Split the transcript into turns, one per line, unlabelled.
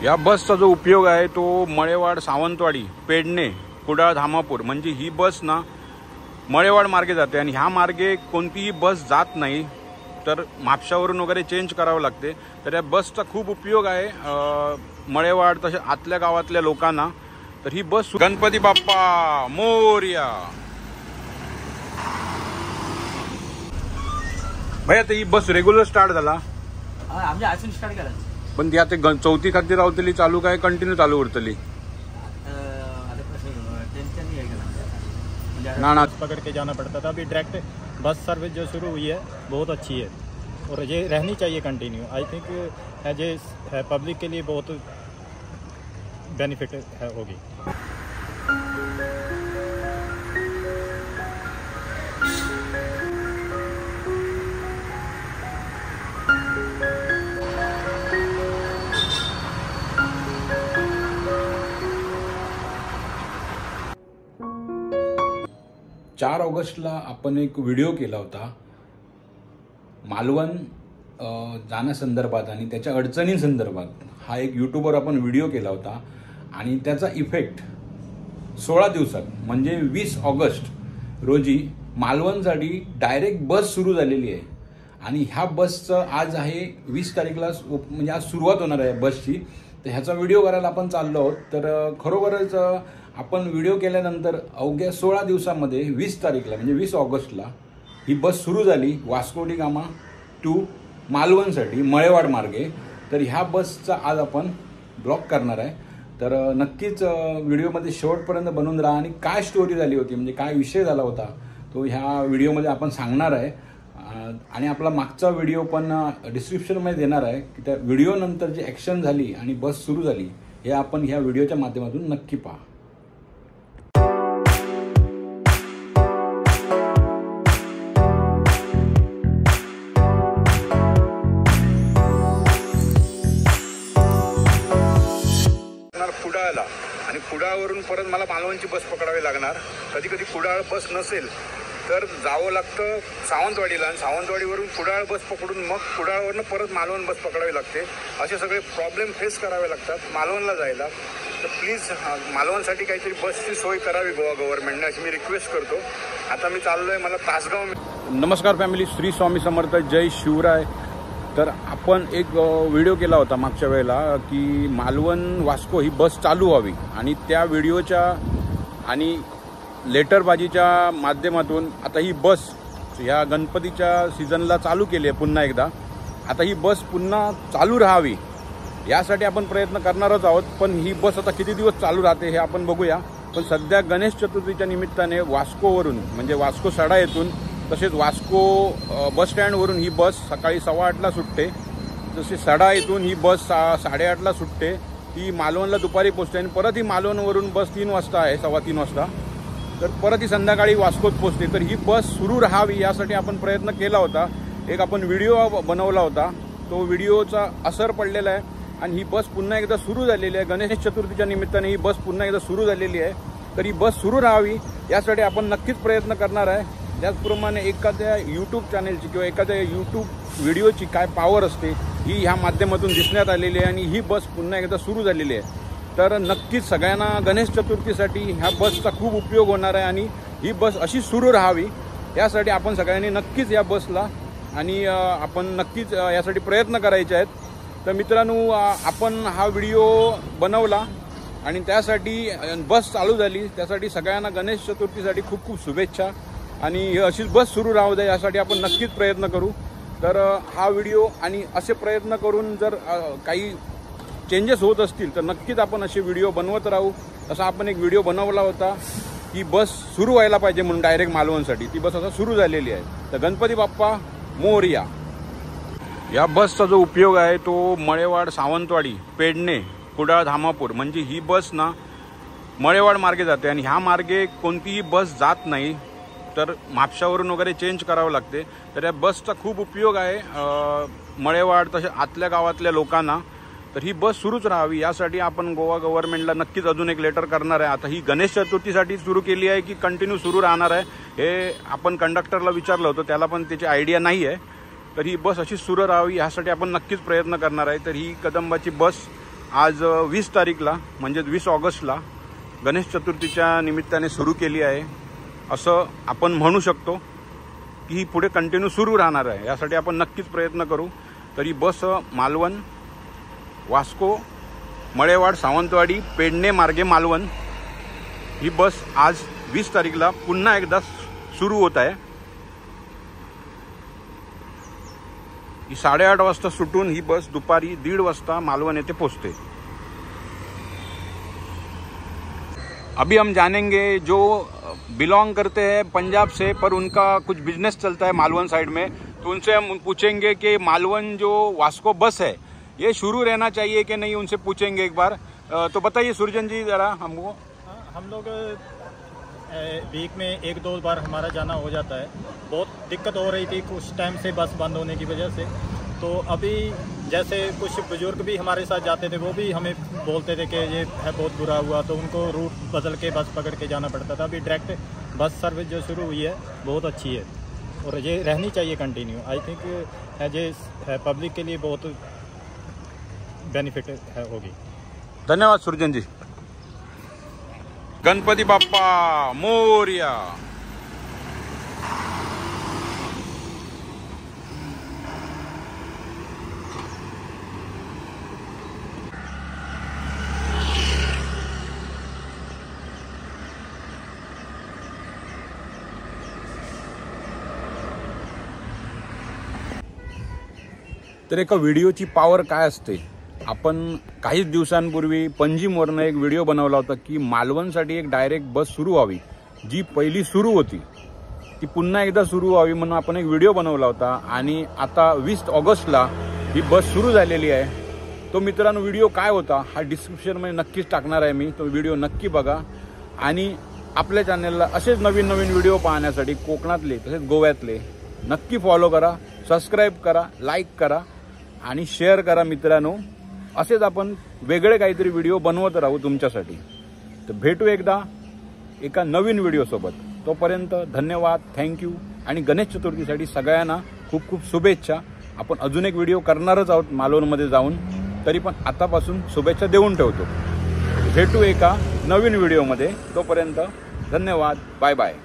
या बसचा जो उपयोग आहे तो मळेवाड, सावंतवाडी, पेडणे, कुडाळ, धामापूर म्हणजे ही बस ना मळेवाड मार्गे जाते आणि ह्या मार्गे कोणतीही बस जात नाही, तर म्हापशावरून वगैरे चेंज करावं लागते। तर या बसचा खूप उपयोग आहे मळेवाड तसे आतल्या गावातल्या लोकांना। तर ही बस गणपती बाप्पा मोरया। भैया ही बस रेग्युलर स्टार्ट झाला
आमच्या आजून स्टार्ट करायचं
पण ती आता चौथी खाती रावतली चालू काय कंटिन्यू चालू उरतली
ना पकड़ के जाना पड़ता था। अभी डायरेक्ट बस सर्विस जो शुरू हुई है बहुत अच्छी है और ये रहनी चाहिए continue. I think as a public के लिए बहुत बेनिफिट होगी।
चार ऑगस्टला आपण एक व्हिडिओ केला होता मालवण जाण्यासंदर्भात आणि त्याच्या अडचणींसंदर्भात। हा एक यूट्यूबवर आपण व्हिडिओ केला होता आणि त्याचा इफेक्ट 16 दिवसात म्हणजे 20 ऑगस्ट रोजी मालवणसाठी डायरेक्ट बस सुरू झालेली आहे आणि ह्या बसचं आज आहे 20 तारीखला म्हणजे आज सुरुवात होणार आहे बसची। तर ह्याचा व्हिडिओ करायला आपण चाललो आहोत। तर खरोखरच आपण व्हिडिओ केल्यानंतर अवघ्या 16 दिवसामध्ये 20 तारीखला म्हणजे 20 ऑगस्टला ही बस सुरू झाली Vasco D gamma two मालवणसाठी Malewad मार्गे। तर ह्या बसचा आज आपण ब्लॉग करणार आहे। तर नक्कीच व्हिडिओमध्ये शेवटपर्यंत बनून राहा आणि काय स्टोरी झाली होती म्हणजे काय विषय झाला होता तो ह्या व्हिडिओमध्ये आपण सांगणार आहे आणि आपला मागचा व्हिडिओ पण डिस्क्रिप्शनमध्ये देणार आहे की त्या व्हिडिओनंतर जी ॲक्शन झाली आणि बस सुरू झाली हे आपण ह्या व्हिडिओच्या माध्यमातून नक्की पहा। कुडाळला आणि कुडाळवरून परत मला मालवणची बस पकडावी लागणार। कधी कधी कुडाळ बस नसेल तर जावं लागतं सावंतवाडीला आणि सावंतवाडीवरून कुडाळ बस पकडून मग कुडाळवरून परत मालवण बस पकडावी लागते। असे सगळे प्रॉब्लेम फेस करावे लागतात मालवणला जायला। तर प्लीज मालवणसाठी काहीतरी बसची सोय करावी गोवा गव्हर्नमेंटने अशी मी रिक्वेस्ट करतो। आता मी चाललोय मला तासगाव। नमस्कार फॅमिली, श्री स्वामी समर्थ, जय शिवराय। तर आपण एक व्हिडिओ केला होता मागच्या वेळेला की मालवण वास्को ही बस चालू व्हावी आणि त्या व्हिडिओच्या आणि लेटरबाजीच्या माध्यमातून आता ही बस ह्या गणपतीच्या सीझनला चालू केली आहे पुन्हा एकदा। आता ही बस पुन्हा चालू राहावी यासाठी आपण प्रयत्न करणारच आहोत। पण ही बस आता किती दिवस चालू राहते हे आपण बघूया। पण सध्या गणेश चतुर्थीच्या निमित्ताने वास्कोवरून म्हणजे वास्को सडा येथून तसेच वास्को बस स्टँडवरून ही बस सकाळी 8:15ला सुटते। जसे सडा येथून ही बस 8:30ला सुटते, ती मालवणला दुपारी पोचते आणि परत ही मालवणवरून बस 3 वाजता आहे, 3:15 वाजता। तर परत ही संध्याकाळी वास्कोत पोचते। तर ही बस सुरू राहावी यासाठी आपण प्रयत्न केला होता, एक आपण व्हिडिओ बनवला होता। तो व्हिडिओचा असर पडलेला आहे आणि ही बस पुन्हा एकदा सुरू झालेली आहे। गणेश चतुर्थीच्या निमित्ताने ही बस पुन्हा एकदा सुरू झालेली आहे। तर ही बस सुरू राहावी यासाठी आपण नक्कीच प्रयत्न करणार आहे। त्याचप्रमाणे एखाद्या यूट्यूब चॅनेलची किंवा एखाद्या यूट्यूब व्हिडिओची काय पॉवर असते ही ह्या माध्यमातून दिसण्यात आलेली आहे आणि ही बस पुन्हा एकदा सुरू झालेली आहे। तर नक्कीच सगळ्यांना गणेश चतुर्थीसाठी ह्या बसचा खूप उपयोग होणार आहे आणि ही बस अशी सुरू राहावी यासाठी आपण सगळ्यांनी नक्कीच या बसला आणि आपण नक्कीच यासाठी प्रयत्न करायचे आहेत। तर मित्रांनो, आपण हा व्हिडिओ बनवला आणि त्यासाठी बस चालू झाली, त्यासाठी सगळ्यांना गणेश चतुर्थीसाठी खूप खूप शुभेच्छा आणि अशीच बस सुरू राहू द्या यासाठी आपण नक्कीच प्रयत्न करू। तर हा व्हिडिओ आणि असे प्रयत्न करून जर काही चेंजेस होत असतील तर नक्कीच आपण असे व्हिडिओ बनवत राहू। असा आपण एक व्हिडिओ बनवला होता की बस सुरू व्हायला पाहिजे म्हणून डायरेक्ट मालवणसाठी, ती बस आता सुरू झालेली आहे। तर गणपती बाप्पा मोरया। या बसचा जो उपयोग आहे तो मळेवाड, सावंतवाडी, पेडणे, कुडाळ, धामापूर म्हणजे ही बस ना मळेवाड मार्गे जाते आणि ह्या मार्गे कोणतीही बस जात नाही, तर म्हापशावरून वगैरे चेंज करावं लागते। तर या बसचा खूप उपयोग आहे मळेवाड तसे आतल्या गावातल्या लोकांना। तर ही बस सुरूच राहावी यासाठी आपण गोवा गव्हर्नमेंटला नक्कीच अजून एक लेटर करणार आहे। आता ही गणेश चतुर्थीसाठी सुरू केली आहे की कंटिन्यू सुरू राहणार आहे हे आपण कंडक्टरला विचारलं होतं, त्याला पण त्याची आयडिया नाही आहे। तर ही बस अशी सुरू राहावी यासाठी आपण नक्कीच प्रयत्न करणार आहे। तर ही कदंबाची बस आज 20 तारीखला म्हणजे 20 ऑगस्टला गणेश चतुर्थीच्या निमित्ताने सुरू केली आहे असं आपण म्हणू शकतो की ही पुढे कंटिन्यू सुरू राहणार आहे. यासाठी आपण नक्कीच प्रयत्न करू. तरी बस मालवण, वास्को, मळेवाड, सावंतवाडी, पेडणे मार्गे मालवण ही बस आज 20 तारीखला पुन्हा एकदा सुरू होत आहे. ही 8:30 वाजता सुटून ही बस दुपारी 1:30 वाजता मालवण येथे पोहोचते. अभी हम जानेंगे जो बिलोंग करते हैं पंजाब से पर उनका कुछ बिजनेस चलता है मालवण साइड में, तो उनसे हम पूछेंगे कि मालवण जो वास्को बस है ये शुरू रहना चाहिए कि नहीं, उनसे पूछेंगे एक बार. तो बताइए सुरजन जी जरा हमको.
हम लोग वीक में 1-2 बार हमारा जाना हो जाता है. बहुत दिक्कत हो रही थी कुछ टाइम से बस बंद होने की वजह से. तो अभी जैसे कुछ बुजुर्ग भी हमारे साथ जाते थे, वो भी हमें बोलते थे कि ये है बहुत बुरा हुआ, तो उनको रूट बदल के बस पकड़ के जाना पड़ता था. अभी डायरेक्ट बस सर्विस जो शुरू हुई है बहुत अच्छी है और ये रहनी चाहिए continue. I think as a public के लिए बहुत बेनिफिट होगी.
धन्यवाद सुरजन जी. गणपती बाप्पा मोरया. तर एका व्हिडिओची पॉवर काय असते. आपण काहीच दिवसांपूर्वी पंजिमवरनं एक व्हिडिओ बनवला होता की मालवणसाठी एक डायरेक्ट बस सुरू व्हावी. जी पहिली सुरू होती ती पुन्हा एकदा सुरू व्हावी म्हणून आपण एक व्हिडिओ बनवला होता आणि आता 20 ऑगस्टला ही बस सुरू झालेली आहे. तो मित्रांनो व्हिडिओ काय होता हा डिस्क्रिप्शनमध्ये नक्कीच टाकणार आहे मी. तो व्हिडिओ नक्की बघा आणि आपल्या चॅनलला असेच नवीन नवीन व्हिडिओ पाहण्यासाठी कोकणातले तसेच गोव्यातले नक्की फॉलो करा, सबस्क्राईब करा, लाईक करा आणि शेअर करा मित्रांनो. असेच आपण वेगळे काहीतरी व्हिडिओ बनवत राहू तुमच्यासाठी. तर भेटू एकदा एका नवीन व्हिडिओसोबत. तोपर्यंत धन्यवाद, थँक्यू आणि गणेश चतुर्थीसाठी सगळ्यांना खूप खूप शुभेच्छा. आपण अजून एक व्हिडिओ करणारच आहोत मालवणमध्ये जाऊन, तरी पण आतापासून शुभेच्छा देऊन ठेवतो. भेटू एका नवीन व्हिडिओमध्ये. तोपर्यंत धन्यवाद, बाय बाय.